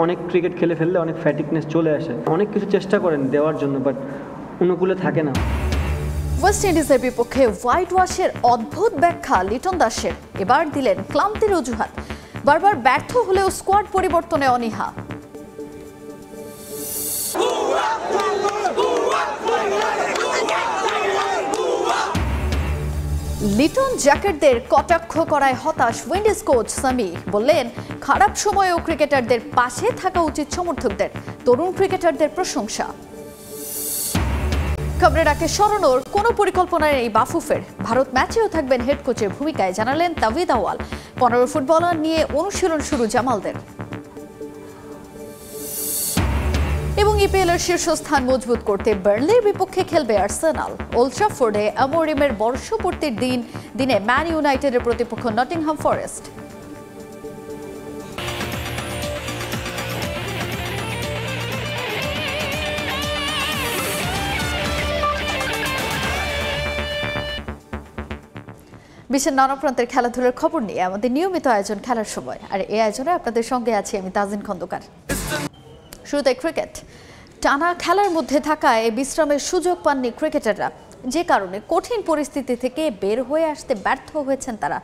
অনেক ক্রিকেট খেলে ফেললে অনেক ফ্যাটিকনেস চলে আসে, অনেক কিছু চেষ্টা করেন দেওয়ার জন্য, বাট অনুকূলে থাকে না। ওয়েস্ট ইন্ডিজের বিপক্ষে হোয়াইট ওয়াশের অদ্ভুত ব্যাখ্যা লিটন দাসের, এবার দিলেন ক্লান্তির অজুহাত। বারবার ব্যর্থ হলেও স্কোয়াড পরিবর্তনে অনীহা। লিটন জ্যাকেটদের কটাক্ষ করায় হতাশ উইন্ডিজ কোচ সামি, বললেন খারাপ সময়েও ক্রিকেটারদের পাশে থাকা উচিত সমর্থকদের, তরুণ ক্রিকেটারদের প্রশংসা। কাবরেরাকে সরানোর কোনো পরিকল্পনা নেই বাফুফের, ভারত ম্যাচেও থাকবেন হেড কোচের ভূমিকায়, জানালেন তাওহিদ আউয়াল। 15 ফুটবলার নিয়ে অনুশীলন শুরু জামালদের। এবং ইপিএলের শীর্ষস্থান মজবুত করতে বার্নলির বিপক্ষে খেলবে আর্সেনাল। ওল্ড ট্রাফোর্ডে অ্যামোরিমের বর্ষপূর্তির দিনে ম্যান ইউনাইটেডের প্রতিপক্ষ নটিংহাম ফরেস্ট। বিশ্বের নানা প্রান্তের খেলাধুলার খবর নিয়ে আমাদের নিয়মিত আয়োজন খেলার সময়, আর এই আয়োজনে আপনাদের সঙ্গে আছি আমি তাজিন খন্দকার। শুরুতে ক্রিকেট। টানা খেলার মধ্যে থাকায় বিশ্রামের সুযোগ পাননি ক্রিকেটাররা, যে কারণে কঠিন পরিস্থিতি থেকে বের হয়ে আসতে ব্যর্থ হয়েছেন তারা।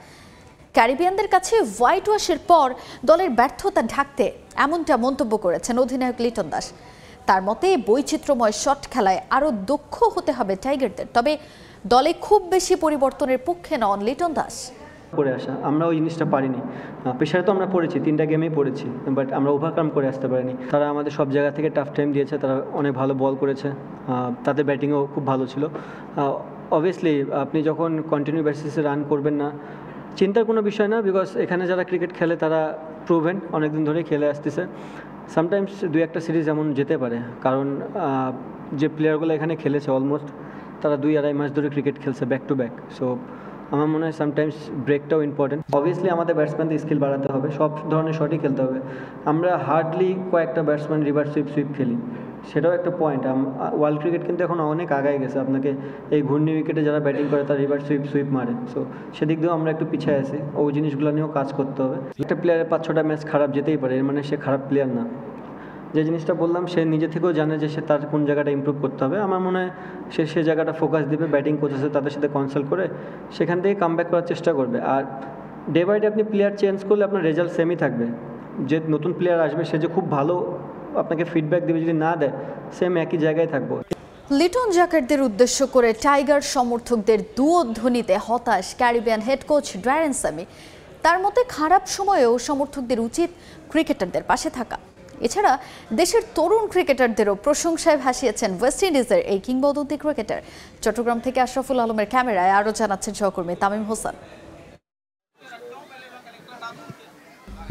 ক্যারিবিয়ানদের কাছে হোয়াইট ওয়াশের পর দলের ব্যর্থতা ঢাকতে এমনটা মন্তব্য করেছেন অধিনায়ক লিটন দাস। তার মতে বৈচিত্র্যময় শট খেলায় আরও দক্ষ হতে হবে টাইগারদের, তবে দলে খুব বেশি পরিবর্তনের পক্ষে নন লিটন দাস। করে আসা আমরা ওই জিনিসটা পারিনি। প্রেশারে তো আমরা পড়েছি, 3টা গেমেই পড়েছি, বাট আমরা ওভারকাম করে আসতে পারিনি। তারা আমাদের সব জায়গা থেকে টাফ টাইম দিয়েছে, তারা অনেক ভালো বল করেছে, তাদের ব্যাটিংও খুব ভালো ছিল। অবভিয়াসলি আপনি যখন কন্টিনিউ বেসিসে রান করবেন না, চিন্তার কোনো বিষয় না, বিকজ এখানে যারা ক্রিকেট খেলে তারা প্রুভেন, অনেকদিন ধরেই খেলে আসতেছে। সামটাইমস 2-1টা সিরিজ এমন যেতে পারে, কারণ যে প্লেয়ারগুলো এখানে খেলেছে অলমোস্ট তারা 2-2.5 মাস ধরে ক্রিকেট খেলছে ব্যাক টু ব্যাক। সো আমার মনে হয় সামটাইমস ব্রেকটাও ইম্পর্টেন্ট। অবভিয়াসলি আমাদের ব্যাটসম্যানদের স্কিল বাড়াতে হবে, সব ধরনের শটই খেলতে হবে। আমরা হার্ডলি কয়েকটা ব্যাটসম্যান রিভার্স সুইপ খেলি, সেটাও একটা পয়েন্ট। ওয়ার্ল্ড ক্রিকেট কিন্তু এখন অনেক আগায় গেছে, আপনাকে এই ঘূর্ণি উইকেটে যারা ব্যাটিং করে তারা রিভার্স সুইপ মারে। সো সেদিক দিয়েও আমরা একটু পিছিয়ে আছি, ওই জিনিসগুলো নিয়েও কাজ করতে হবে। একটা প্লেয়ারের 5-6টা ম্যাচ খারাপ যেতেই পারে, এর মানে সে খারাপ প্লেয়ার না। যে জিনিসটা বললাম, সে নিজে থেকেও জানে যে সে তার কোন জায়গাটা ইমপ্রুভ করতে হবে। আমার মনে হয় সে জায়গাটা ফোকাস দিবে, ব্যাটিং কোচ আছে তাদের সাথে কনসাল্ট করে সেখান থেকে কামব্যাক করার চেষ্টা করবে। আর ডে বাই ডে আপনি প্লেয়ার চেঞ্জ করলে আপনার রেজাল্ট সেমই থাকবে। যে নতুন প্লেয়ার আসবে সে যে খুব ভালো আপনাকে ফিডব্যাক দেবে, যদি না দেয় সেম একই জায়গায় থাকবো। লিটন জ্যাকেটদের উদ্দেশ্য করে টাইগার সমর্থকদের দুয়োধ্বনিতে হতাশ Caribbean head coach Darren Sammy. তার মতে খারাপ সময়েও সমর্থকদের উচিত ক্রিকেটারদের পাশে থাকা। এছাড়া দেশের তরুণ ক্রিকেটারদেরও প্রশংসায় ভাসিয়েছেন ওয়েস্ট ইন্ডিজের এই কিংবদন্তি ক্রিকেটার। চট্টগ্রাম থেকে আশরাফুল আলমের ক্যামেরায় আরও জানাচ্ছেন সহকর্মী তামিম হোসেন।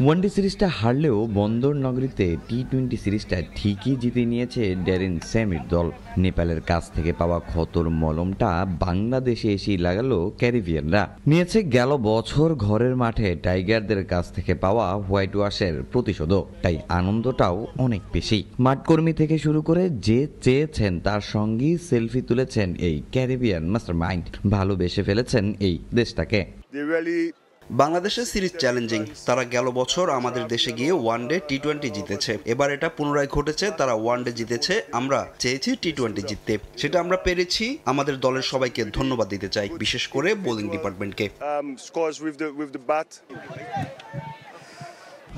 ওয়ানডে সিরিজটা হারলেও বন্দর নগরীতে টি-20 সিরিজটা ঠিকই জিতে নিয়েছে ড্যারেন স্যামির দল। নেপালের কাছ থেকে পাওয়া ক্ষতর মলমটা বাংলাদেশে এসেই লাগালো ক্যারিবিয়ানরা। নিয়েছে গেল বছর ঘরের মাঠে টাইগারদের কাছ থেকে পাওয়া হোয়াইট ওয়াশের প্রতিশোধও, তাই আনন্দটাও অনেক বেশি। মাঠকর্মী থেকে শুরু করে যে চেয়েছেন তার সঙ্গেই সেলফি তুলেছেন এই ক্যারিবিয়ান মাস্টারমাইন্ড। ভালোবেসে ফেলেছেন এই দেশটাকে। বাংলাদেশের সিরিজ চ্যালেঞ্জিং। তারা গেল বছর আমাদের দেশে গিয়ে ওয়ানডে টি-20 জিতেছে, এবার এটা পুনরায় ঘটেছে, তারা ওয়ানডে জিতেছে। আমরা চেয়েছি টি-20 জিততে, সেটা আমরা পেরেছি। আমাদের দলের সবাইকে ধন্যবাদ দিতে চাই, বিশেষ করে বোলিং ডিপার্টমেন্টকে।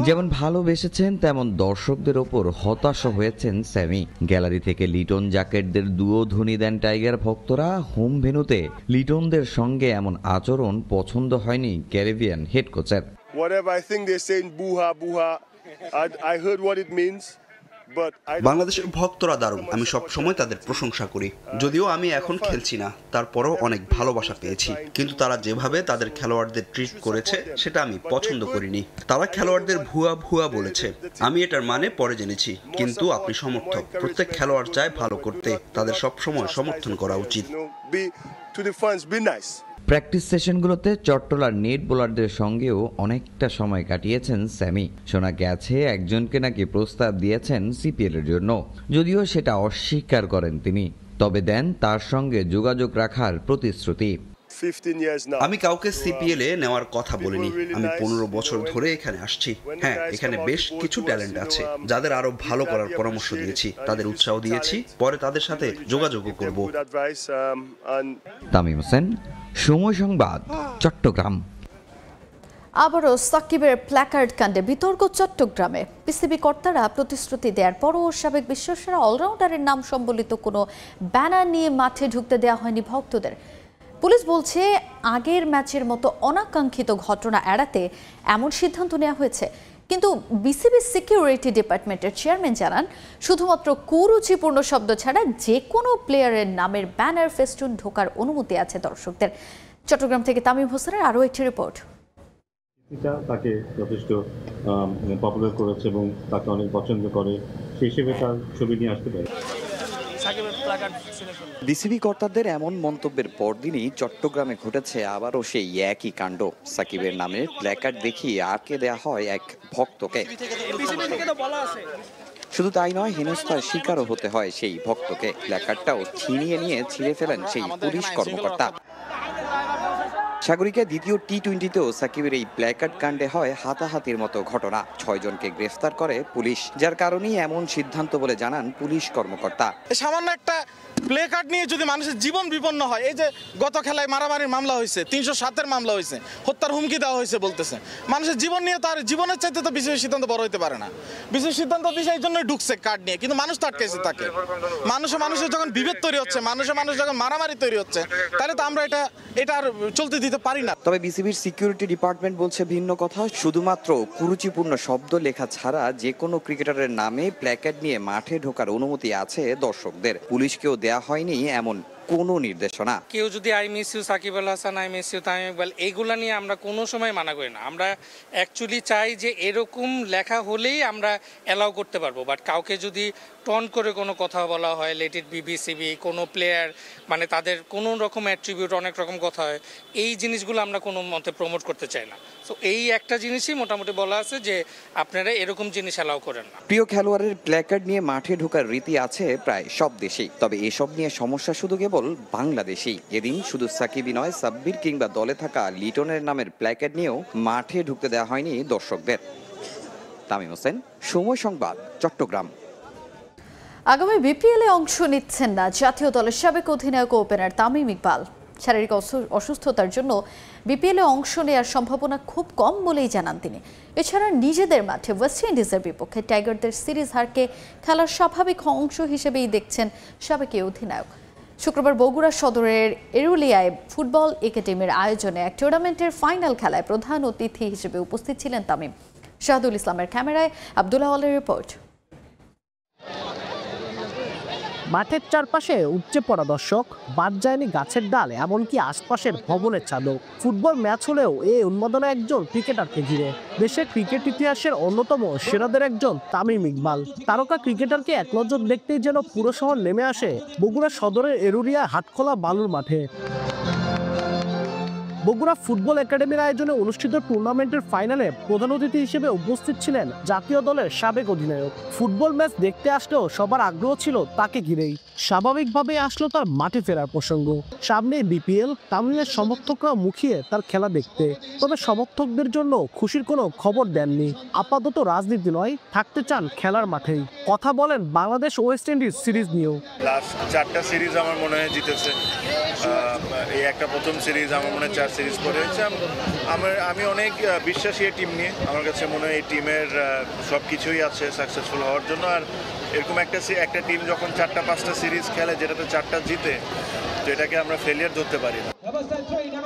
যেমন ভালোবেসেছেন তেমন দর্শকদের ওপর হতাশ হয়েছেন স্যামি। গ্যালারি থেকে লিটন জ্যাকেটদের দুয়োধ্বনি দেন টাইগার ভক্তরা। হোম ভেন্যুতে লিটনদের সঙ্গে এমন আচরণ পছন্দ হয়নি ক্যারিবিয়ান হেড কোচের। বাংলাদেশের ভক্তরা দারুণ, আমি সব সময় তাদের প্রশংসা করি। যদিও আমি এখন খেলছি না, তারপরও অনেক ভালোবাসা পেয়েছি। কিন্তু তারা যেভাবে তাদের খেলোয়াড়দের ট্রিট করেছে সেটা আমি পছন্দ করিনি। তারা খেলোয়াড়দের ভুয়া বলেছে, আমি এটার মানে পরে জেনেছি। কিন্তু আপনি সমর্থক, প্রত্যেক খেলোয়াড় চায় ভালো করতে, তাদের সব সময় সমর্থন করা উচিত। প্র্যাকটিস সেশনগুলোতে চট্টলার নেট বোলারদের সঙ্গেও অনেকটা সময় কাটিয়েছেন স্যামি। শোনা গেছে একজনকে নাকি প্রস্তাব দিয়েছেন সিপিএল এর জন্য, যদিও সেটা অস্বীকার করেন তিনি, তবে দেন তার সঙ্গে যোগাযোগ রাখার প্রতিশ্রুতি। আমি কাউকে সিপিএল এ নেওয়ার কথা বলিনি। আমি 15 বছর ধরে এখানে আসছি। হ্যাঁ, এখানে বেশ কিছু ট্যালেন্ট আছে যাদের আরো ভালো করার পরামর্শ দিয়েছি, তাদের উৎসাহ দিয়েছি, পরে তাদের সাথে যোগাযোগও করব। তামিম হোসেন, সময় সংবাদ, চট্টগ্রাম। আবারও সাকিবের প্ল্যাকার্ড কাণ্ডে বিতর্ক চট্টগ্রামে। পিসিবি কর্তারা প্রতিশ্রুতি দেওয়ার পরও সাবেক বিশ্বসেরা অলরাউন্ডারের নাম সম্বলিত কোনো ব্যানার নিয়ে মাঠে ঢুকতে দেওয়া হয়নি ভক্তদের। পুলিশ বলছে আগের ম্যাচের মতো অনাকাঙ্ক্ষিত ঘটনা এড়াতে এমন সিদ্ধান্ত নেওয়া হয়েছে। কিন্তু বিসিবি সিকিউরিটি ডিপার্টমেন্টের চেয়ারম্যান জানান, শুধুমাত্র কুরুচিপূর্ণ শব্দ ছাড়া যে কোনো প্লেয়ারের নামের ব্যানার ফেস্টুন ঢোকার অনুমতি আছে দর্শকদের। চট্টগ্রাম থেকে তামিম হোসেনের আরও একটি রিপোর্ট। তাকে যথেষ্ট পপুলার করেছে এবং তাকে অনেক পছন্দ করে, সেই হিসেবে তার ছবি নিয়ে আসতে পারে। বিসিবি কর্তাদের এমন মন্তব্যের পরদিনই চট্টগ্রামে ঘটেছে আবারও সেই একই কাণ্ড। সাকিবের নামে প্ল্যাকার্ড দেখিয়ে আটকে দেয়া হয় এক ভক্তকে। শুধু তাই নয়, হেনস্থার শিকারও হতে হয় সেই ভক্তকে। প্ল্যাকার্ডটাও ছিনিয়ে নিয়ে ছিঁড়ে ফেলেন সেই পুলিশ কর্মকর্তা। সাগরিকা দ্বিতীয় টি-20তেও সাকিবের এই প্ল্যাকার্ড কাণ্ডে হয় হাতাহাতির মতো ঘটনা। 6 জনকে গ্রেফতার করে পুলিশ, যার কারণেই এমন সিদ্ধান্ত বলে জানান পুলিশ কর্মকর্তা। সামান্য একটা প্লে কার্ড নিয়ে যদি মানুষের জীবন বিপন্ন হয়, এই যে গত খেলায় মারামারির মামলা হয়েছে, 307-এর মামলা হয়েছে, হত্যার হুমকি দেওয়া হয়েছে বলতেছে, মানুষের জীবন নিয়ে তার জীবনের চাইতে তো বিশেষ সিদ্ধান্ত বড় হইতে পারে না। বিশেষ সিদ্ধান্ত দিয়েছে এই জন্যই ঢুকছে কার্ড নিয়ে, কিন্তু মানুষ তো আটকেছে তাকে। মানুষের যখন বিভেদ তৈরি হচ্ছে, মানুষ যখন মারামারি তৈরি হচ্ছে, তাহলে তো আমরা এটা আর চলতে দিতে পারি না। তবে বিসিবির সিকিউরিটি ডিপার্টমেন্ট বলছে ভিন্ন কথা। শুধুমাত্র কুরুচিপূর্ণ শব্দ লেখা ছাড়া যে কোনো ক্রিকেটারের নামে প্ল্যাকার্ড নিয়ে মাঠে ঢোকার অনুমতি আছে দর্শকদের। পুলিশকেও দেয়া হয়নি এমন কোনো নির্দেশনা। কেউ যদি I miss you Shakib Al Hasan, I miss you Tamim Iqbal, এইগুলা নিয়ে আমরা কোনো সময় মানা করি না। আমরা অ্যাকচুয়ালি চাই যে এরকম লেখা হলেই আমরা অ্যালাউ করতে পারবো। বাট কাউকে যদি টন করে কোনো কথা বলা হয়, লেট ইট বি বিসিবি, কোনো প্লেয়ার মানে তাদের কোনো রকম অ্যাট্রিবিউট, অনেক রকম কথা হয়, এই জিনিসগুলো আমরা কোনো মতে প্রমোট করতে চাই না। সো এই একটা জিনিসই মোটামুটি বলা আছে যে আপনারা এরকম জিনিস অ্যালাউ করেন না। প্রিয় খেলোয়াড়ের প্ল্যাকার্ড নিয়ে মাঠে ঢোকার রীতি আছে প্রায় সব দেশেই। তবে এসব নিয়ে সমস্যা শুধু কেবল বাংলাদেশেই। এদিন শুধু সাকিবই নয়, সাব্বির কিংবা দলে থাকা লিটনের নামের প্ল্যাকার্ড নিয়েও মাঠে ঢুকতে দেওয়া হয়নি দর্শকদের। তামিম হোসেন, সময় সংবাদ, চট্টগ্রাম। আগামী বিপিএলে অংশ নিচ্ছেন না জাতীয় দলের সাবেক অধিনায়ক ওপেনার তামিম ইকবাল। শারীরিক অসুস্থতার জন্য বিপিএলে অংশ নেওয়ার সম্ভাবনা খুব কম বলেই জানান তিনি। এছাড়া নিজেদের মাঠে ওয়েস্ট ইন্ডিজের বিপক্ষে টাইগারদের সিরিজ হারকে খেলার স্বাভাবিক অংশ হিসেবেই দেখছেন সাবেক এই অধিনায়ক। শুক্রবার বগুড়া সদরের এরুলিয়ায় ফুটবল একাডেমির আয়োজনে এক টুর্নামেন্টের ফাইনাল খেলায় প্রধান অতিথি হিসেবে উপস্থিত ছিলেন তামিম। শাহাদুল ইসলামের ক্যামেরায় আব্দুল্লাহ আলের রিপোর্ট। মাঠের চারপাশে উপচে পড়া দর্শক, বাদ যায়নি গাছের ডাল, এমনকি আশপাশের ভবনের চাদর। ফুটবল ম্যাচ হলেও এই উন্মাদনা একজন ক্রিকেটারকে ঘিরে। দেশের ক্রিকেট ইতিহাসের অন্যতম সেরাদের একজন তামিম ইকবাল। তারকা ক্রিকেটারকে এক নজর দেখতেই যেন পুরো শহর নেমে আসে বগুড়া সদরের এরুরিয়া হাটখোলা বালুর মাঠে। বগুড়া ফুটবল একাডেমির আয়োজনে অনুষ্ঠিত টুর্নামেন্টের ফাইনালে প্রধান অতিথি হিসেবে উপস্থিত ছিলেন জাতীয় দলের সাবেক অধিনায়ক। ফুটবল ম্যাচ দেখতে আসলেও সবার আগ্রহ ছিল তাকে ঘিরেই। স্বাভাবিকভাবে আসলো তার মাঠে ফেরার প্রসঙ্গ। সামনে বিপিএল, তামিমের সমর্থকরা মুখিয়ে তার খেলা দেখতে। তবে সমর্থকদের জন্য খুশির কোনো খবর দেননি। আপাতত রাজনীতি নয়, থাকতে চান খেলার মাঠেই। কথা বলেন বাংলাদেশ ওয়েস্ট ইন্ডিজ সিরিজ নিয়েও। লাস্ট 4টা সিরিজ আমার মনে হয় জিতেছে। এই একটা প্রথম সিরিজ আমার মনে হয় 4 সিরিজ করে হয়েছে। আমি অনেক বিশ্বাসী এই টিম নিয়ে। আমার কাছে মনে হয় এই টিমের সব কিছুই আছে সাকসেসফুল হওয়ার জন্য। আর এরকম একটা টিম যখন 4টা-5টা সিরিজ খেলে, যেটাতে 4টা জিতে, তো এটাকে আমরা ফেলিয়ার ধরতে পারি না।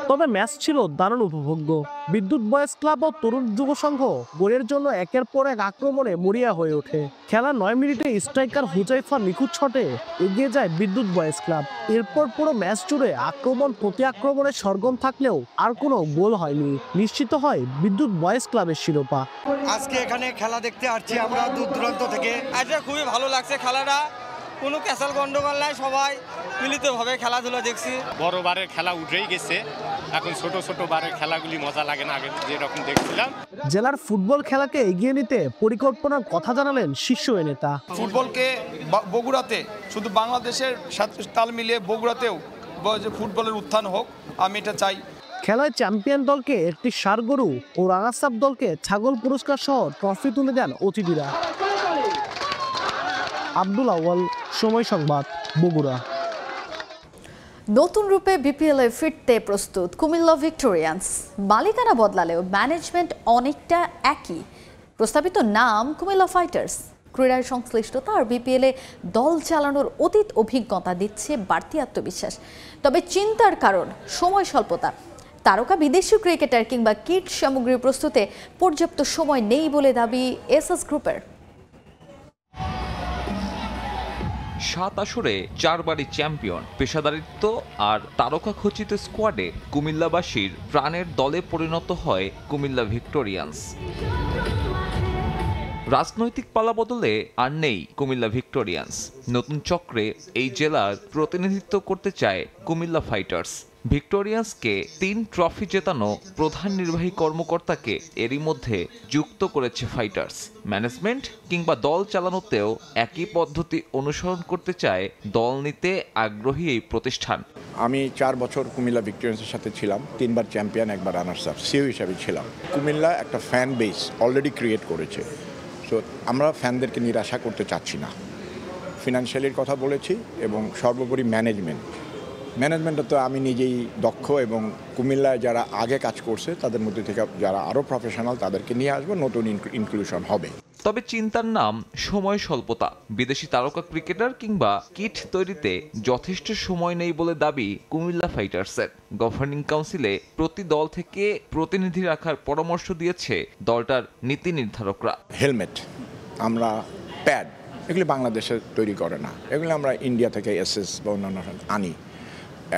তবে ম্যাচ ছিল দারুণ উপভোগ্য। বিদ্যুৎ বয়েজ ক্লাব ও তরুণ যুব সংঘ গোলের জন্য একের পর এক আক্রমণে মরিয়া হয়ে ওঠে। খেলা 9 মিনিটে স্ট্রাইকার হুজাইফা নিখুঁত শটে এগিয়ে যায় বিদ্যুৎ বয়েজ ক্লাব। এরপর পুরো ম্যাচ জুড়ে আক্রমণ প্রতি আক্রমণের সরগম থাকলেও আর কোনো গোল হয়নি। নিশ্চিত হয় বিদ্যুৎ বয়েজ ক্লাবের শিরোপা। আজকে এখানে খেলা দেখতে আসছি আমরা দূর দূরান্ত থেকে। আজকে খুবই ভালো লাগছে খেলাটা, কোনো ক্যাসাল গন্ডগোল নাই, সবাই মিলিতভাবে খেলাধুলা দেখছি। বড় বারের খেলা উঠেই গেছে, এখন ছোট ছোট বারের খেলাগুলি মজা লাগে না আগে যেরকম দেখছিলাম। জেলার ফুটবল খেলাকে এগিয়ে নিতে পরিকল্পনার কথা জানালেন শীর্ষ এ নেতা। ফুটবলকে বগুড়াতে, শুধু বাংলাদেশের সাথে তাল মিলিয়ে বগুড়াতেও যে ফুটবলের উত্থান হোক, আমি এটা চাই। খেলায় চ্যাম্পিয়ন দলকে একটি ষাঁড় গরু ও রাঙাসাপ দলকে ছাগল পুরস্কার সহ ট্রফি তুলে দেন অতিথিরা। আব্দুল আউয়াল, সময় সংবাদ, বগুড়া। নতুন রূপে বিপিএলে ফিরতে প্রস্তুত কুমিল্লা ভিক্টোরিয়ান্স। মালিকানা বদলালেও ম্যানেজমেন্ট অনেকটা একই। প্রস্তাবিত নাম কুমিল্লা ফাইটার্স। ক্রীড়ায় সংশ্লিষ্টতা আর বিপিএলে দল চালানোর অতীত অভিজ্ঞতা দিচ্ছে বাড়তি আত্মবিশ্বাস। তবে চিন্তার কারণ সময় স্বল্পতা। তারকা বিদেশি ক্রিকেটার কিংবা কিট সামগ্রী প্রস্তুতে পর্যাপ্ত সময় নেই বলে দাবি এসএস গ্রুপের। 7 আসরে 4 বারই চ্যাম্পিয়ন, পেশাদারিত্ব আর তারকা খচিত স্কোয়াডে কুমিল্লাবাসীর প্রাণের দলে পরিণত হয় কুমিল্লা ভিক্টোরিয়ান্স। রাজনৈতিক পালাবদলে আর নেই কুমিল্লা ভিক্টোরিয়ান্স। নতুন চক্রে এই জেলার প্রতিনিধিত্ব করতে চায় কুমিল্লা ফাইটার্স। ভিক্টোরিয়ান্সকে 3 ট্রফি জেতানো প্রধান নির্বাহী কর্মকর্তাকে এরই মধ্যে যুক্ত করেছে ফাইটার্স। ম্যানেজমেন্ট কিংবা দল চালানোতেও একই পদ্ধতি অনুসরণ করতে চায় দল নিতে আগ্রহী এই প্রতিষ্ঠান। আমি 4 বছর কুমিল্লা ভিক্টোরিয়ান্সের সাথে ছিলাম, 3 বার চ্যাম্পিয়ন, 1 বার রানার্স আপ, সিও হিসাবে ছিলাম। কুমিল্লা একটা ফ্যান বেস অলরেডি ক্রিয়েট করেছে। সো আমরা ফ্যানদেরকে নিরাশা করতে চাচ্ছি না। ফিনান্সিয়ালির কথা বলেছি এবং সর্বোপরি ম্যানেজমেন্টটা তো আমি নিজেই দক্ষ, এবং কুমিল্লায় যারা আগে কাজ করছে তাদের মধ্যে থেকে যারা আরও প্রফেশনাল তাদেরকে নিয়ে আসবো, নতুন ইনক্লুশন হবে। তবে চিন্তার নাম সময় স্বল্পতা। বিদেশি তারকা ক্রিকেটার কিংবা কিট তৈরিতে যথেষ্ট সময় নেই বলে দাবি কুমিল্লা ফাইটার্সের। গভর্নিং কাউন্সিলে প্রতি দল থেকে প্রতিনিধি রাখার পরামর্শ দিয়েছে দলটার নীতি নির্ধারকরা। হেলমেট, আমরা প্যাড, এগুলি বাংলাদেশে তৈরি করে না, এগুলি আমরা ইন্ডিয়া থেকে এসএস বা অন্যান্য আনি।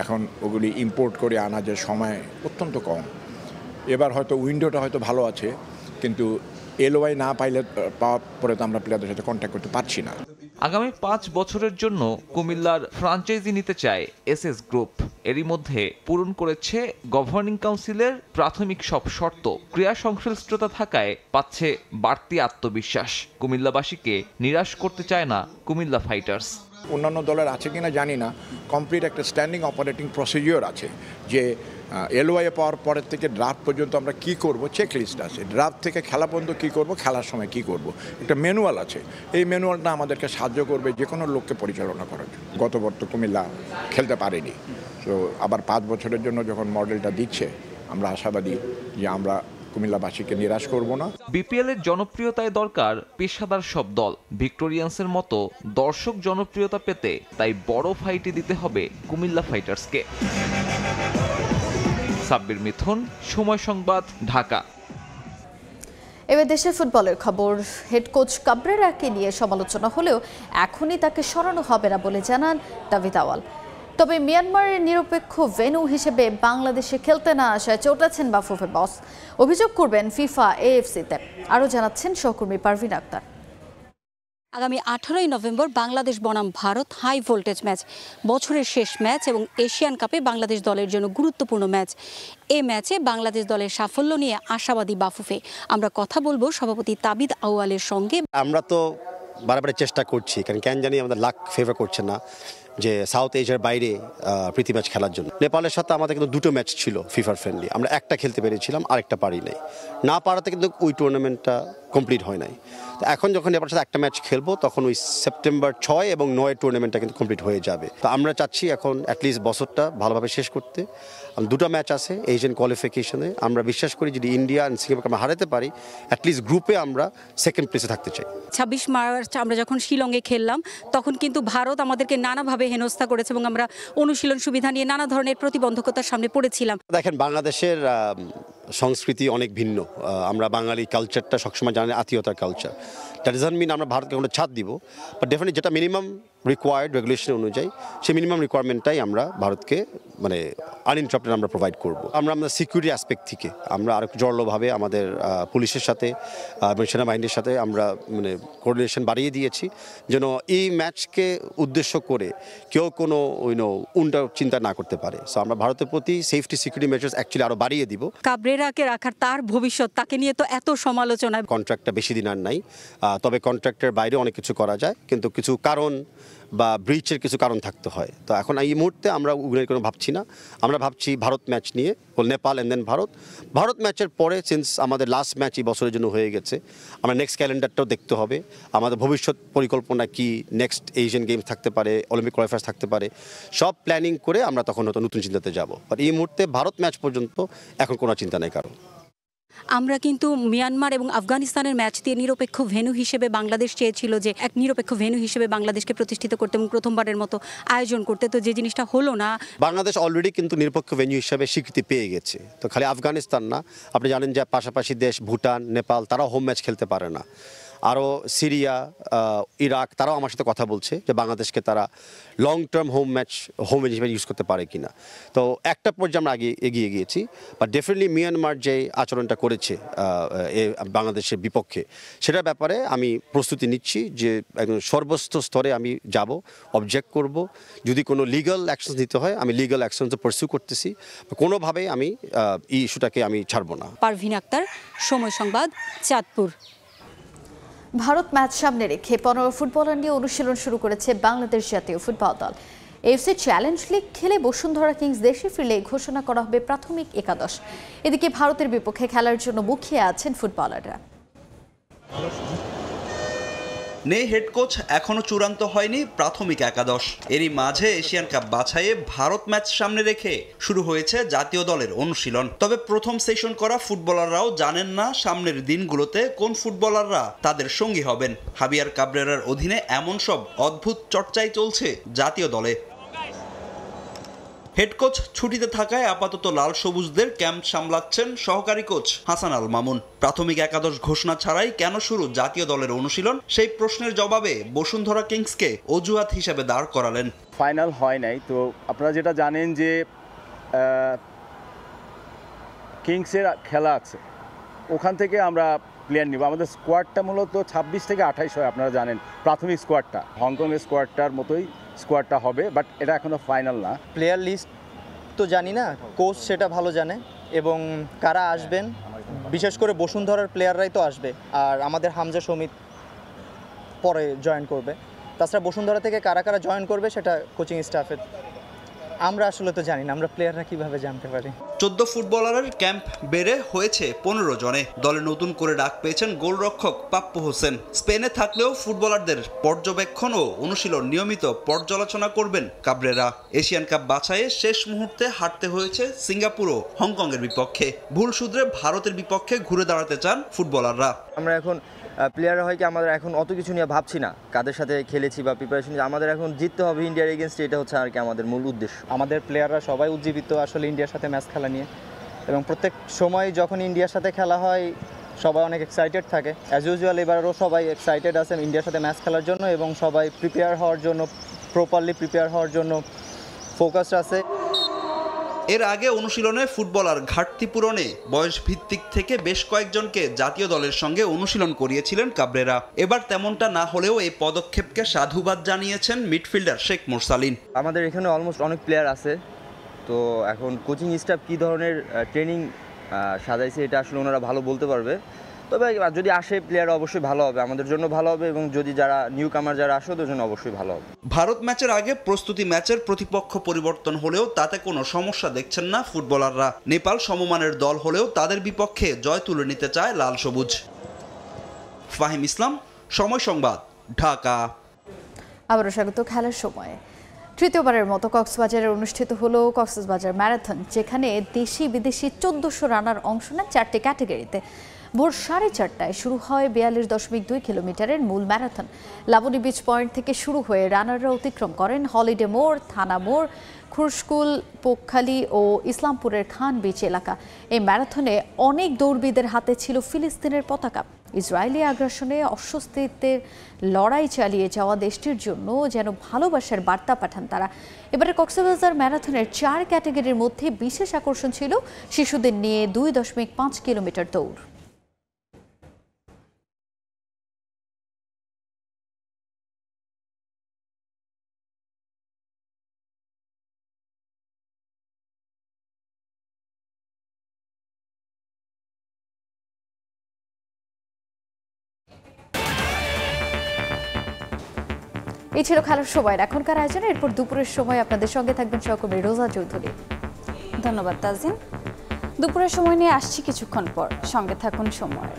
এখন ওগুলি ইম্পোর্ট করে আনা যে সময় অত্যন্ত কম। এবার হয়তো উইন্ডোটা হয়তো ভালো আছে, কিন্তু এলওআই না পাইলে পাওয়ার পরে তো আমরা প্লেয়ারদের সাথে কন্ট্যাক্ট করতে পারছি না। আগামী 5 বছরের জন্য কুমিল্লার ফ্রাঞ্চাইজি নিতে চায় এসএস গ্রুপ। এরই মধ্যে পূরণ করেছে গভর্নিং কাউন্সিলের প্রাথমিক সব শর্ত। ক্রীড়া সংশ্লিষ্টতা থাকায় পাচ্ছে বাড়তি আত্মবিশ্বাস। কুমিল্লাবাসীকে নিরাশ করতে চায় না কুমিল্লা ফাইটার্স। অন্যান্য দলের আছে কিনা জানি না, কমপ্লিট একটা স্ট্যান্ডিং অপারেটিং প্রসিডিওর আছে যে এলওআই পাওয়ার পরের থেকে ড্রাফট পর্যন্ত আমরা কি করব, চেক লিস্ট আছে। ড্রাফট থেকে খেলা পর্যন্ত কি করব, খেলার সময় কি করব, একটা ম্যানুয়াল আছে। এই ম্যানুয়ালটা আমাদেরকে সাহায্য করবে যে কোনো লোককে পরিচালনা করার জন্য। গত বছর কুমিল্লা খেলতে পারেনি, তো আবার 5 বছরের জন্য যখন মডেলটা দিচ্ছে, আমরা আশাবাদী যে আমরা কুমিল্লাবাসীকে নিরাশ করব না। বিপিএল এর জনপ্রিয়তায় দরকার পেশাদার সব দল। ভিক্টোরিয়ান্সের মতো দর্শক জনপ্রিয়তা পেতে তাই বড় ফাইটই দিতে হবে কুমিল্লা ফাইটার্সকে। সাব্বির মিথুন, সময় সংবাদ, ঢাকা। এবার দেশের ফুটবলের খবর। হেড কোচ কাবরেরাকে নিয়ে সমালোচনা হলেও এখনই তাকে সরানো হবে না বলে জানান দাভিদ আওয়াল। তবে মিয়ানমারের নিরপেক্ষ ভেন্যু হিসেবে বাংলাদেশে খেলতে না আসায় চোটাচ্ছেন বাফুফে বস। অভিযোগ করবেন ফিফা এএফসিতে। আরও জানাচ্ছেন সহকর্মী পারভিন আক্তার। আগামী 18ই নভেম্বর বাংলাদেশ বনাম ভারত হাই ভোল্টেজ ম্যাচ, বছরের শেষ ম্যাচ এবং এশিয়ান কাপে বাংলাদেশ দলের জন্য গুরুত্বপূর্ণ ম্যাচ। এই ম্যাচে বাংলাদেশ দলের সাফল্য নিয়ে আশাবাদী বাফুফে। আমরা কথা বলবো সভাপতি তাবিদ আউয়ালের সঙ্গে। আমরা তো বারবার চেষ্টা করছি, কারণ কেন জানি আমাদের লাক ফেভার করছে না যে সাউথ এশিয়ার বাইরে প্রীতি ম্যাচ খেলার জন্য। নেপালের সাথে আমাদের কিন্তু 2টো ম্যাচ ছিল ফিফার ফ্রেন্ডলি, আমরা একটা খেলতে পেরেছিলাম, আরেকটা পারি নাই। না পারাতে কিন্তু ওই টুর্নামেন্টটা কমপ্লিট হয় নাই। তো এখন যখন নেপালের সাথে একটা ম্যাচ খেলবো, তখন ওই সেপ্টেম্বর 6 এবং 9 টুর্নামেন্টটা কিন্তু কমপ্লিট হয়ে যাবে। তো আমরা চাচ্ছি এখন অ্যাটলিস্ট বছরটা ভালোভাবে শেষ করতে। 2টা ম্যাচ আছে এশিয়ান কোয়ালিফিকেশনে। আমরা বিশ্বাস করি যদি ইন্ডিয়া অ্যান্ড সিঙ্গাপুরকে আমরা হারাতে পারি, অ্যাটলিস্ট গ্রুপে আমরা সেকেন্ড প্লেসে থাকতে চাই। 26 মার্চ আমরা যখন শিলংয়ে খেললাম, তখন কিন্তু ভারত আমাদেরকে নানাভাবে হেনস্থা করেছে এবং আমরা অনুশীলন সুবিধা নিয়ে নানা ধরনের প্রতিবন্ধকতার সামনে পড়েছিলাম। দেখেন, বাংলাদেশের সংস্কৃতি অনেক ভিন্ন। আমরা বাঙালি কালচারটা সবসময় জানি আত্মীয়তার কালচার। দ্যাট ডাজন্ট মিন আমরা ভারতকে কোনো ছাড় দিব, বাট ডেফিনেটলি যেটা মিনিমাম রিকোয়ার্ড রেগুলেশন অনুযায়ী সেই মিনিমাম রিকোয়ারমেন্টটাই আমরা ভারতকে মানে আনইন্টারাপ্টেড আমরা প্রোভাইড করব। আমরা আমাদের সিকিউরিটি অ্যাসপেক্ট থেকে আমরা আরও জোরালোভাবে আমাদের পুলিশের সাথে এবং সেনাবাহিনীর সাথে আমরা মানে কোঅর্ডিনেশন বাড়িয়ে দিয়েছি, যেন এই ম্যাচকে উদ্দেশ্য করে কেউ কোনো উল্টা চিন্তা না করতে পারে। সো আমরা ভারতের প্রতি সেফটি সিকিউরিটি মেজার্স অ্যাকচুয়ালি আরও বাড়িয়ে দিব। কাবরেরা পাবরেরাকে রাখার, তার ভবিষ্যৎ, তাকে নিয়ে তো এত সমালোচনা। কন্ট্রাক্টটা বেশি দিন আর নাই, তবে কন্ট্রাক্টের বাইরে অনেক কিছু করা যায়, কিন্তু কিছু কারণ বা ব্রিচের কিছু কারণ থাকতে হয়। তো এখন এই মুহূর্তে আমরা ওগুলোর কোনো ভাবছি না, আমরা ভাবছি ভারত ম্যাচ নিয়ে, নেপাল অ্যান্ড দেন ভারত ম্যাচের পরে, সিন্স আমাদের লাস্ট ম্যাচ এই বছরের জন্য হয়ে গেছে, আমরা নেক্সট ক্যালেন্ডারটাও দেখতে হবে, আমাদের ভবিষ্যৎ পরিকল্পনা কি, নেক্সট এশিয়ান গেমস থাকতে পারে, অলিম্পিক কোয়ালিফায়ার্স থাকতে পারে, সব প্ল্যানিং করে আমরা তখন হয়তো নতুন চিন্তাতে যাব। বাট এই মুহূর্তে ভারত ম্যাচ পর্যন্ত এখন কোনো চিন্তা নেই কারণ। আমরা কিন্তু মিয়ানমার এবং আফগানিস্তানের ম্যাচ দিয়ে নিরপেক্ষ ভেন্যু হিসেবে বাংলাদেশ চেয়েছিল যে এক নিরপেক্ষ ভেন্যু হিসেবে বাংলাদেশকে প্রতিষ্ঠিত করতে এবং প্রথমবারের মতো আয়োজন করতে, তো যে জিনিসটা হলো না। বাংলাদেশ অলরেডি কিন্তু নিরপেক্ষ ভেন্যু হিসাবে স্বীকৃতি পেয়ে গেছে। তো খালি আফগানিস্তান না, আপনি জানেন যে পাশাপাশি দেশ ভুটান, নেপাল, তারাও হোম ম্যাচ খেলতে পারে না। আরও সিরিয়া, ইরাক, তারাও আমার সাথে কথা বলছে যে বাংলাদেশকে তারা লং টার্ম হোম ম্যাচ হিসেবে ইউজ করতে পারে কিনা। তো একটা পর্যায়ে আমরা এগিয়ে গিয়েছি, বাট ডেফিনেটলি মিয়ানমার যে আচরণটা করেছে বাংলাদেশের বিপক্ষে, সেটার ব্যাপারে আমি প্রস্তুতি নিচ্ছি যে একদম সর্বোচ্চ স্তরে আমি যাব, অবজেক্ট করব, যদি কোনো লিগ্যাল অ্যাকশন নিতে হয় আমি লিগ্যাল অ্যাকশন পারসিউ করতেছি, কোনোভাবেই আমি এই ইস্যুটাকে আমি ছাড়ব না। পারভিন আক্তার, সময় সংবাদ, চাঁদপুর। ভারত ম্যাচ সামনে রেখে 15 ফুটবলার নিয়ে অনুশীলন শুরু করেছে বাংলাদেশ জাতীয় ফুটবল দল। এফসি চ্যালেঞ্জ লিগ খেলে বসুন্ধরা কিংস দেশে ফিরলে ঘোষণা করা হবে প্রাথমিক একাদশ। এদিকে ভারতের বিপক্ষে খেলার জন্য মুখিয়ে আছেন ফুটবলাররা। নেই হেড কোচ, এখনো চূড়ান্ত হয়নি প্রাথমিক একাদশ। এরই মাঝে এশিয়ান কাপ বাছাইয়ে ভারত ম্যাচ সামনে রেখে শুরু হয়েছে জাতীয় দলের অনুশীলন। তবে প্রথম সেশন করা ফুটবলাররাও জানেন না সামনের দিনগুলোতে কোন ফুটবলাররা তাদের সঙ্গী হবেন। হাবিয়ার কাবরেরার অধীনে এমন সব অদ্ভুত চর্চাই চলছে জাতীয় দলে। হেড কোচ ছুটিতে থাকায় আপাতত লাল সবুজদের ক্যাম্প সামলাচ্ছেন সহকারী কোচ হাসান আল মামুন। প্রাথমিক একাদশ ঘোষণা ছাড়াই কেন শুরু জাতীয় দলের অনুশীলন, সেই প্রশ্নের জবাবে বসুন্ধরা কিংসকে অজুহাত হিসেবে দাঁড় করালেন। ফাইনাল হয় নাই, তো আপনারা যেটা জানেন যে কিংসের খেলা আছে, ওখান থেকে আমরা প্লেয়ার নিব। আমাদের স্কোয়াডটা মূলত 26 থেকে 28 হয়, আপনারা জানেন প্রাথমিক স্কোয়াডটা হংকংয়ের স্কোয়াডটার মতোই স্কোয়াডটা হবে, বাট এটা এখনো ফাইনাল না। প্লেয়ার লিস্ট তো জানি না, কোচ সেটা ভালো জানে, এবং কারা আসবেন, বিশেষ করে বসুন্ধরার প্লেয়াররাই তো আসবে, আর আমাদের হামজা সমিত পরে জয়েন করবে। তাছাড়া বসুন্ধরা থেকে কারা কারা জয়েন করবে সেটা কোচিং স্টাফের, আমরা আসলে তো জানি না, আমরা প্লেয়াররা কিভাবে জানতে পারি। 14 ফুটবলারের ক্যাম্প বেড়ে হয়েছে 15 জনে। দলে নতুন করে ডাক পেয়েছেন গোলরক্ষক পাপ্পু হোসেন। স্পেনে থাকলেও ফুটবলারদের পর্যবেক্ষণ ও অনুশীলন নিয়মিত পর্যালোচনা করবেন কাবরেরা। এশিয়ান কাপ বাছাইয়ে শেষ মুহূর্তে হারতে হয়েছে সিঙ্গাপুর ও হংকংয়ের বিপক্ষে। ভুল শুধরে ভারতের বিপক্ষে ঘুরে দাঁড়াতে চান ফুটবলাররা। আমরা এখন প্লেয়াররা হয় কি, আমাদের এখন অত কিছু নিয়ে ভাবছি না কাদের সাথে খেলেছি বা প্রিপারেশন, আমাদের এখন জিততে হবে ইন্ডিয়ার এগেনস্ট, এটা হচ্ছে আর কি আমাদের মূল উদ্দেশ্য। আমাদের প্লেয়াররা সবাই উজ্জীবিত আসলে ইন্ডিয়ার সাথে ম্যাচ খেলা নিয়ে, এবং প্রত্যেক সময় যখন ইন্ডিয়ার সাথে খেলা হয় সবাই অনেক এক্সাইটেড থাকে। অ্যাজ ইউজুয়াল এবারও সবাই এক্সাইটেড আছে ইন্ডিয়ার সাথে ম্যাচ খেলার জন্য, এবং সবাই প্রিপেয়ার হওয়ার জন্য, প্রপারলি প্রিপেয়ার হওয়ার জন্য ফোকাসড আছে। এর আগে অনুশীলনে ফুটবলার ঘাটতি পূরণে বয়স ভিত্তিক থেকে বেশ কয়েকজনকে জাতীয় দলের সঙ্গে অনুশীলন করিয়েছিলেন কাবরেরা। এবার তেমনটা না হলেও এই পদক্ষেপকে সাধুবাদ জানিয়েছেন মিডফিল্ডার শেখ মোরসালিন। আমাদের এখানে অলমোস্ট অনেক প্লেয়ার আছে, তো এখন কোচিং স্টাফ কী ধরনের ট্রেনিং সাজাইছে এটা আসলে ওনারা ভালো বলতে পারবে। তবে যদি আসে প্লেয়ার অবশ্যই ভালো হবে, আমাদের জন্য ভালো হবে, এবং যদি যারা নিউ কামার যারা আসে ওদের জন্য অবশ্যই ভালো হবে। ভারত ম্যাচের আগে প্রস্তুতি ম্যাচের প্রতিপক্ষ পরিবর্তন হলেও তাতে কোনো সমস্যা দেখছেন না ফুটবলাররা। নেপাল সমমানের দল হলেও তাদের বিপক্ষে জয় তুলে নিতে চায় লাল সবুজ। ফাহিম ইসলাম, সময় সংবাদ, ঢাকা। আবারও স্বাগত খেলার সময়ে। তৃতীয়বারের মতো কক্সবাজারে অনুষ্ঠিত হলো কক্সবাজার ম্যারাথন, যেখানে দেশি বিদেশি 1400 রানার অংশ নেন 4টি ক্যাটাগরিতে। ভোর 4:30টায় শুরু হয় 42.2 কিলোমিটারের মূল ম্যারাথন। লাবণী বিচ পয়েন্ট থেকে শুরু হয়ে রানাররা অতিক্রম করেন হলিডে মোড়, থানা মোড়, খুরশকুল, পোকখালী ও ইসলামপুরের খান বিচ এলাকা। এই ম্যারাথনে অনেক দৌড়বিদের হাতে ছিল ফিলিস্তিনের পতাকা। ইসরায়েলি আগ্রাসনে অস্বস্তিতে লড়াই চালিয়ে যাওয়া দেশটির জন্য যেন ভালোবাসার বার্তা পাঠান তারা। এবারে কক্সবাজার ম্যারাথনের 4 ক্যাটাগরির মধ্যে বিশেষ আকর্ষণ ছিল শিশুদের নিয়ে 2.5 কিলোমিটার দৌড়। এই ছিল খেলার সময় এখনকার আয়োজনে। এরপর দুপুরের সময় আপনাদের সঙ্গে থাকবেন সহকর্মী রোজা চৌধুরী। ধন্যবাদ তাজিন। দুপুরের সময় নিয়ে আসছি কিছুক্ষণ পর, সঙ্গে থাকুন সময়।